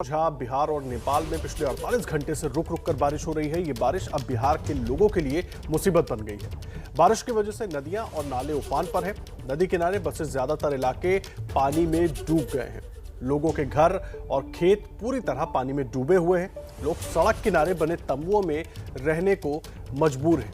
जहां बिहार और नेपाल में पिछले 48 घंटे से रुक रुक कर बारिश हो रही है। ये बारिश अब बिहार के लोगों के लिए मुसीबत बन गई है। बारिश की वजह से नदियां और नाले उफान पर हैं। नदी किनारे बसे ज्यादातर इलाके पानी में डूब गए हैं। लोगों के घर और खेत पूरी तरह पानी में डूबे हुए हैं। लोग सड़क किनारे बने तंबुओं में रहने को मजबूर हैं।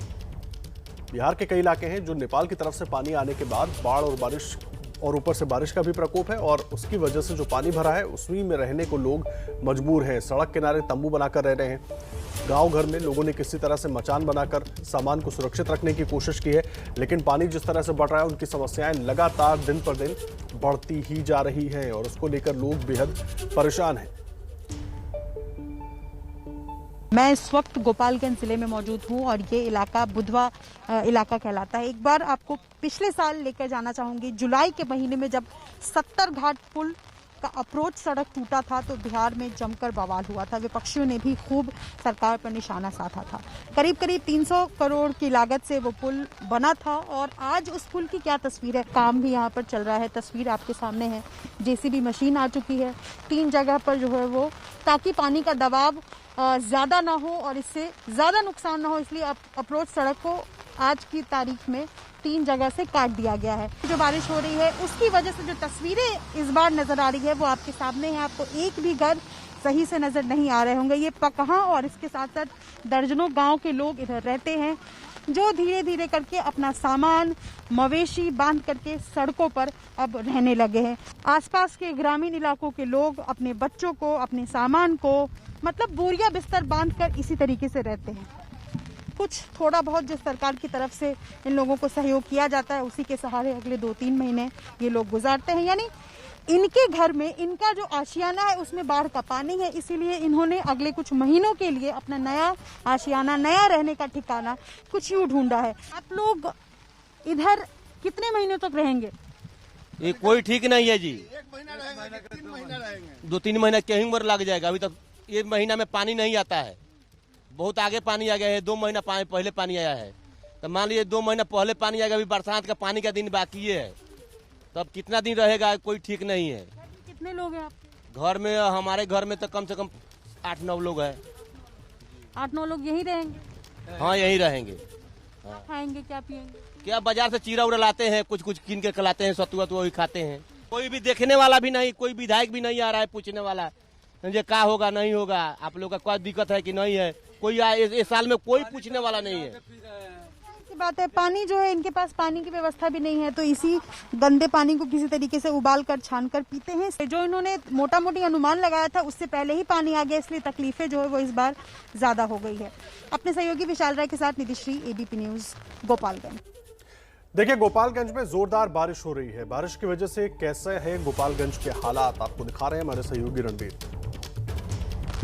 बिहार के कई इलाके हैं जो नेपाल की तरफ से पानी आने के बाद बाढ़ और बारिश और ऊपर से बारिश का भी प्रकोप है और उसकी वजह से जो पानी भरा है उसी में रहने को लोग मजबूर हैं। सड़क किनारे तंबू बनाकर रह रहे हैं। गांव घर में लोगों ने किसी तरह से मचान बनाकर सामान को सुरक्षित रखने की कोशिश की है, लेकिन पानी जिस तरह से बढ़ रहा है उनकी समस्याएं लगातार दिन पर दिन बढ़ती ही जा रही हैं और उसको लेकर लोग बेहद परेशान हैं। मैं इस वक्त गोपालगंज जिले में मौजूद हूं और ये इलाका बुधवा इलाका कहलाता है। एक बार आपको पिछले साल लेकर जाना चाहूंगी। जुलाई के महीने में जब 70 घाट पुल का अप्रोच सड़क टूटा था तो बिहार में जमकर बवाल हुआ था। विपक्षियों ने भी खूब सरकार पर निशाना साधा था। करीब 300 करोड़ की लागत से वो पुल बना था और आज उस पुल की क्या तस्वीर है। काम भी यहाँ पर चल रहा है, तस्वीर आपके सामने है। जेसीबी मशीन आ चुकी है 3 जगह पर जो है वो, ताकि पानी का दबाव ज्यादा ना हो और इससे ज्यादा नुकसान ना हो, इसलिए अप्रोच सड़क को आज की तारीख में 3 जगह से काट दिया गया है। जो बारिश हो रही है उसकी वजह से जो तस्वीरें इस बार नजर आ रही है वो आपके सामने है। आपको एक भी घर सही से नजर नहीं आ रहे होंगे। ये पकहा और इसके साथ साथ दर्जनों गांव के लोग इधर रहते हैं जो धीरे धीरे करके अपना सामान मवेशी बांध करके सड़कों पर अब रहने लगे हैं। आसपास के ग्रामीण इलाकों के लोग अपने बच्चों को, अपने सामान को, मतलब बोरिया बिस्तर बांधकर इसी तरीके से रहते हैं। कुछ थोड़ा बहुत जो सरकार की तरफ से इन लोगों को सहयोग किया जाता है उसी के सहारे अगले 2-3 महीने ये लोग गुजारते हैं। यानी इनके घर में, इनका जो आशियाना है उसमें बाढ़ का पानी है, इसीलिए इन्होंने अगले कुछ महीनों के लिए अपना नया आशियाना, नया रहने का ठिकाना कुछ यूं ढूंढा है। आप लोग इधर कितने महीनों तक रहेंगे? ये कोई ठीक नहीं है जी। 1 महीना रहेंगे, 3 महीना रहेंगे। 2-3 महीना कहीं उम्र लग जाएगा। अभी तक ये महीना में पानी नहीं आता है। बहुत आगे पानी आ गया है। 2 महीना पहले पानी आया है। तो मान लीजिए 2 महीना पहले पानी आएगा। अभी बरसात का पानी का दिन बाकी है, तब कितना दिन रहेगा कोई ठीक नहीं है। कितने लोग हैं आपके घर में? हमारे घर में तो कम से कम 8-9 लोग हैं। 8-9 लोग यही रहेंगे? हाँ, यही रहेंगे। क्या खाएंगे, क्या पिएंगे? क्या बाजार से चीरा उड़ा लाते हैं, कुछ कीन के खिलाते हैं, सतुआ तो वही खाते हैं। कोई भी देखने वाला भी नहीं, कोई विधायक भी नहीं आ रहा है पूछने वाला ये क्या होगा नहीं होगा, आप लोग का क्या दिक्कत है कि नहीं है। कोई इस साल में कोई पूछने वाला नहीं है। बात है, पानी जो है, इनके पास पानी की व्यवस्था भी नहीं है तो इसी गंदे पानी को किसी तरीके से उबाल कर छान कर पीते हैं। जो इन्होंने मोटा मोटी अनुमान लगाया था उससे पहले ही पानी आ गया, इसलिए तकलीफें जो है वो इस बार ज्यादा हो गई है। अपने सहयोगी विशाल राय के साथ निधिश्री, एबीपी न्यूज, गोपालगंज। देखिए, गोपालगंज में जोरदार बारिश हो रही है। बारिश की वजह से कैसे है गोपालगंज के हालात आपको दिखा रहे हैं हमारे सहयोगी रणबीर।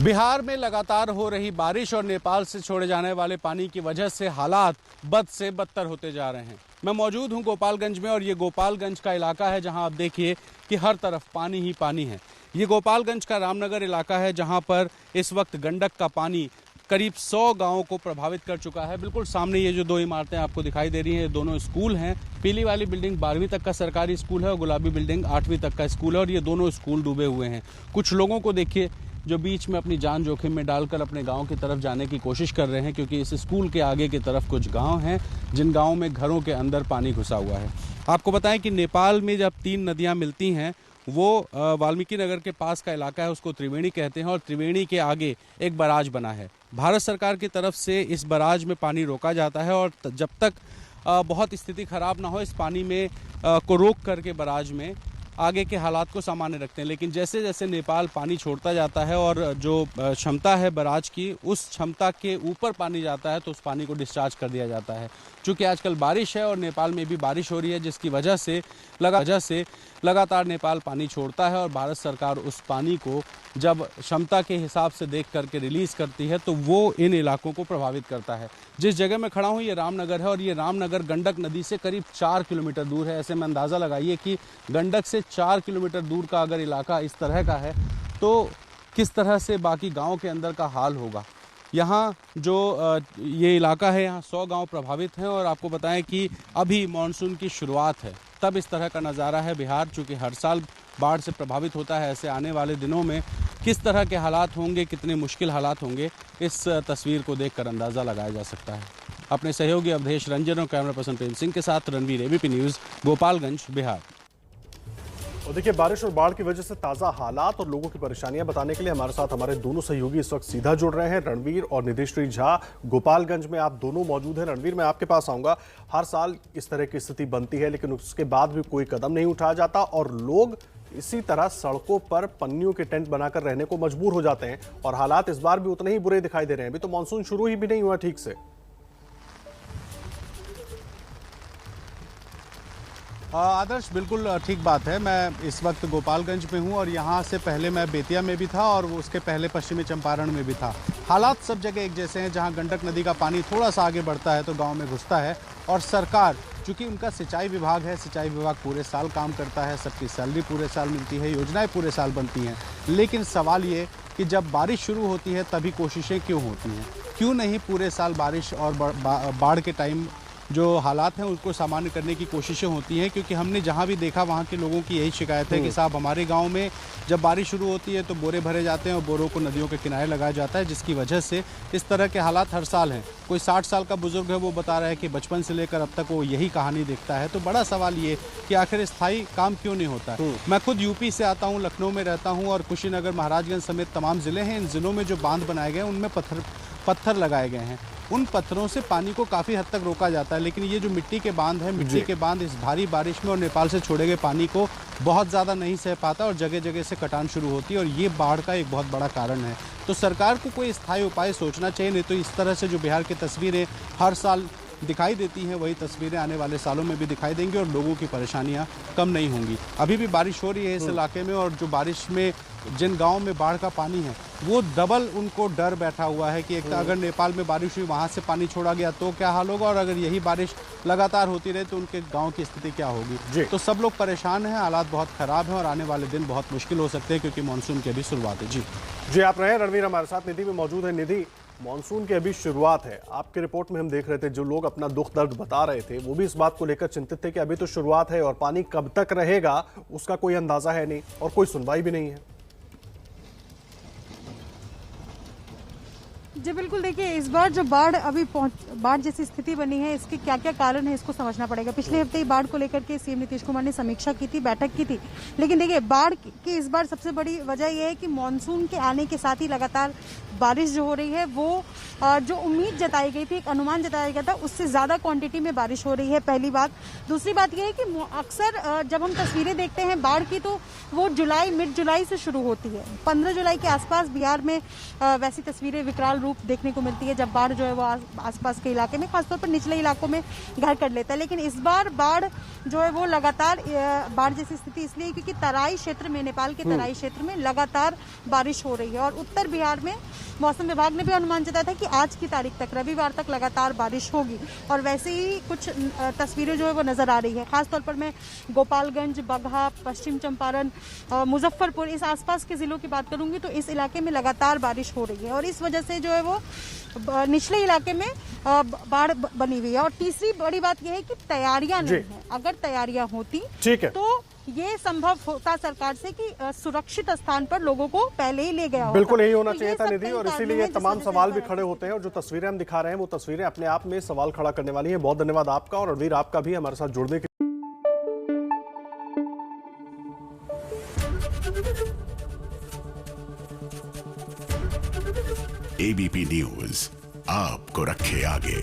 बिहार में लगातार हो रही बारिश और नेपाल से छोड़े जाने वाले पानी की वजह से हालात बद से बदतर होते जा रहे हैं। मैं मौजूद हूं गोपालगंज में और ये गोपालगंज का इलाका है जहां आप देखिए कि हर तरफ पानी ही पानी है। ये गोपालगंज का रामनगर इलाका है जहां पर इस वक्त गंडक का पानी करीब 100 गांवों को प्रभावित कर चुका है। बिल्कुल सामने ये जो 2 इमारतें आपको दिखाई दे रही हैं, ये दोनों स्कूल हैं। पीली वाली बिल्डिंग 12वीं तक का सरकारी स्कूल है और गुलाबी बिल्डिंग 8वीं तक का स्कूल है और ये दोनों स्कूल डूबे हुए हैं। कुछ लोगों को देखिए जो बीच में अपनी जान जोखिम में डालकर अपने गांव की तरफ जाने की कोशिश कर रहे हैं, क्योंकि इस स्कूल के आगे की तरफ कुछ गांव हैं जिन गांवों में घरों के अंदर पानी घुसा हुआ है। आपको बताएं कि नेपाल में जब 3 नदियां मिलती हैं वो वाल्मीकि नगर के पास का इलाका है, उसको त्रिवेणी कहते हैं और त्रिवेणी के आगे एक बराज बना है। भारत सरकार की तरफ से इस बराज में पानी रोका जाता है और जब तक बहुत स्थिति खराब ना हो इस पानी में को रोक करके बराज में आगे के हालात को सामान्य रखते हैं। लेकिन जैसे जैसे नेपाल पानी छोड़ता जाता है और जो क्षमता है बराज की, उस क्षमता के ऊपर पानी जाता है तो उस पानी को डिस्चार्ज कर दिया जाता है। चूँकि आजकल बारिश है और नेपाल में भी बारिश हो रही है, जिसकी वजह से लगातार नेपाल पानी छोड़ता है और भारत सरकार उस पानी को जब क्षमता के हिसाब से देख करके रिलीज करती है तो वो इन इलाकों को प्रभावित करता है। जिस जगह मैं खड़ा हूँ ये रामनगर है और ये रामनगर गंडक नदी से करीब 4 किलोमीटर दूर है। ऐसे में अंदाज़ा लगाइए कि गंडक से 4 किलोमीटर दूर का अगर इलाका इस तरह का है तो किस तरह से बाकी गाँव के अंदर का हाल होगा। यहाँ जो ये इलाका है, यहाँ 100 गांव प्रभावित हैं और आपको बताएं कि अभी मानसून की शुरुआत है, तब इस तरह का नज़ारा है बिहार। चूँकि हर साल बाढ़ से प्रभावित होता है, ऐसे आने वाले दिनों में किस तरह के हालात होंगे, कितने मुश्किल हालात होंगे, इस तस्वीर को देखकर अंदाज़ा लगाया जा सकता है। अपने सहयोगी अवधेश रंजन और कैमरा पर्सन प्रेम सिंह के साथ रणवीर, एबीपी न्यूज़, गोपालगंज, बिहार। और देखिए, बारिश और बाढ़ की वजह से ताज़ा हालात और लोगों की परेशानियां बताने के लिए हमारे साथ हमारे दोनों सहयोगी इस वक्त सीधा जुड़ रहे हैं। रणवीर और निधिश्री झा, गोपालगंज में आप दोनों मौजूद हैं। रणवीर, मैं आपके पास आऊंगा। हर साल इस तरह की स्थिति बनती है, लेकिन उसके बाद भी कोई कदम नहीं उठाया जाता और लोग इसी तरह सड़कों पर पन्नियों के टेंट बनाकर रहने को मजबूर हो जाते हैं। और हालात इस बार भी उतने ही बुरे दिखाई दे रहे हैं। अभी तो मानसून शुरू ही भी नहीं हुआ ठीक से। आदर्श, बिल्कुल ठीक बात है। मैं इस वक्त गोपालगंज में हूं और यहां से पहले मैं बेतिया में भी था और उसके पहले पश्चिमी चंपारण में भी था। हालात सब जगह एक जैसे हैं। जहां गंडक नदी का पानी थोड़ा सा आगे बढ़ता है तो गांव में घुसता है और सरकार, चूंकि उनका सिंचाई विभाग है, सिंचाई विभाग पूरे साल काम करता है, सबकी सैलरी पूरे साल मिलती है, योजनाएं पूरे साल बनती हैं। लेकिन सवाल ये कि जब बारिश शुरू होती है तभी कोशिशें क्यों होती हैं? क्यों नहीं पूरे साल बारिश और बाढ़ के टाइम जो हालात हैं उसको सामान्य करने की कोशिशें होती हैं? क्योंकि हमने जहां भी देखा वहां के लोगों की यही शिकायत है कि साहब, हमारे गांव में जब बारिश शुरू होती है तो बोरे भरे जाते हैं और बोरों को नदियों के किनारे लगाया जाता है, जिसकी वजह से इस तरह के हालात हर साल हैं। कोई 60 साल का बुजुर्ग है, वो बता रहा है कि बचपन से लेकर अब तक वो यही कहानी देखता है। तो बड़ा सवाल ये कि आखिर स्थायी काम क्यों नहीं होता है? मैं खुद यूपी से आता हूँ, लखनऊ में रहता हूँ और कुशीनगर, महाराजगंज समेत तमाम जिले हैं। इन जिलों में जो बांध बनाए गए हैं उनमें पत्थर लगाए गए हैं। उन पत्थरों से पानी को काफ़ी हद तक रोका जाता है, लेकिन ये जो मिट्टी के बांध हैं, मिट्टी के बांध इस भारी बारिश में और नेपाल से छोड़े गए पानी को बहुत ज़्यादा नहीं सह पाता और जगह जगह से कटान शुरू होती है और ये बाढ़ का एक बहुत बड़ा कारण है। तो सरकार को कोई स्थायी उपाय सोचना चाहिए, नहीं तो इस तरह से जो बिहार की तस्वीरें हर साल दिखाई देती हैं वही तस्वीरें आने वाले सालों में भी दिखाई देंगी और लोगों की परेशानियां कम नहीं होंगी। अभी भी बारिश हो रही है इस इलाके में और जो बारिश में जिन गांवों में बाढ़ का पानी है वो डबल उनको डर बैठा हुआ है कि एक तो अगर नेपाल में बारिश हुई, वहां से पानी छोड़ा गया तो क्या हाल होगा, और अगर यही बारिश लगातार होती रहे तो उनके गांव की स्थिति क्या होगी। तो सब लोग परेशान हैं, हालात बहुत खराब हैं और आने वाले दिन बहुत मुश्किल हो सकते हैं क्योंकि मानसून की अभी शुरुआत है। जी आप रहे रणवीर हमारे साथ। निधि में मौजूद है। निधि, मानसून की अभी शुरुआत है। आपकी रिपोर्ट में हम देख रहे थे जो लोग अपना दुख दर्द बता रहे थे वो भी इस बात को लेकर चिंतित थे कि अभी तो शुरुआत है और पानी कब तक रहेगा उसका कोई अंदाजा है नहीं और कोई सुनवाई भी नहीं है। जी बिल्कुल, देखिए इस बार जो बाढ़ जैसी स्थिति बनी है, इसके क्या क्या कारण है इसको समझना पड़ेगा। पिछले हफ्ते ही बाढ़ को लेकर के सीएम नीतीश कुमार ने समीक्षा की थी, बैठक की थी, लेकिन देखिए बाढ़ की इस बार सबसे बड़ी वजह यह है कि मानसून के आने के साथ ही लगातार बारिश जो हो रही है वो जो उम्मीद जताई गई थी, एक अनुमान जताया गया था, उससे ज़्यादा क्वांटिटी में बारिश हो रही है, पहली बात। दूसरी बात यह है कि अक्सर जब हम तस्वीरें देखते हैं बाढ़ की तो वो मिड जुलाई से शुरू होती है। 15 जुलाई के आसपास बिहार में वैसी तस्वीरें विकराल रूप देखने को मिलती है जब बाढ़ जो है वो आसपास के इलाके में, खासतौर पर निचले इलाकों में घर कर लेता है। लेकिन इस बार बाढ़ जो है वो लगातार बाढ़ जैसी स्थिति इसलिए क्योंकि तराई क्षेत्र में, नेपाल के तराई क्षेत्र में लगातार बारिश हो रही है और उत्तर बिहार में मौसम विभाग ने भी अनुमान जताया था कि आज की तारीख तक, रविवार तक लगातार बारिश होगी और वैसे ही कुछ तस्वीरें जो है वो नजर आ रही है। खासतौर पर मैं गोपालगंज, बगहा, पश्चिम चंपारण, मुजफ्फरपुर, इस आसपास के जिलों की बात करूंगी तो इस इलाके में लगातार बारिश हो रही है और इस वजह से जो है वो निचले इलाके में बाढ़ बनी हुई है। और तीसरी बड़ी बात यह है कि तैयारियां नहीं है। अगर तैयारियां होती तो ये संभव होता सरकार से कि सुरक्षित स्थान पर लोगों को पहले ही ले गया होता। बिल्कुल यही होना चाहिए था निधि, और इसीलिए तमाम सवाल भी खड़े होते हैं और जो तस्वीरें हम दिखा रहे हैं वो तस्वीरें अपने आप में सवाल खड़ा करने वाली हैं। बहुत धन्यवाद आपका और रणवीर आपका भी हमारे साथ जुड़ने के एबीपी न्यूज आपको रखे आगे।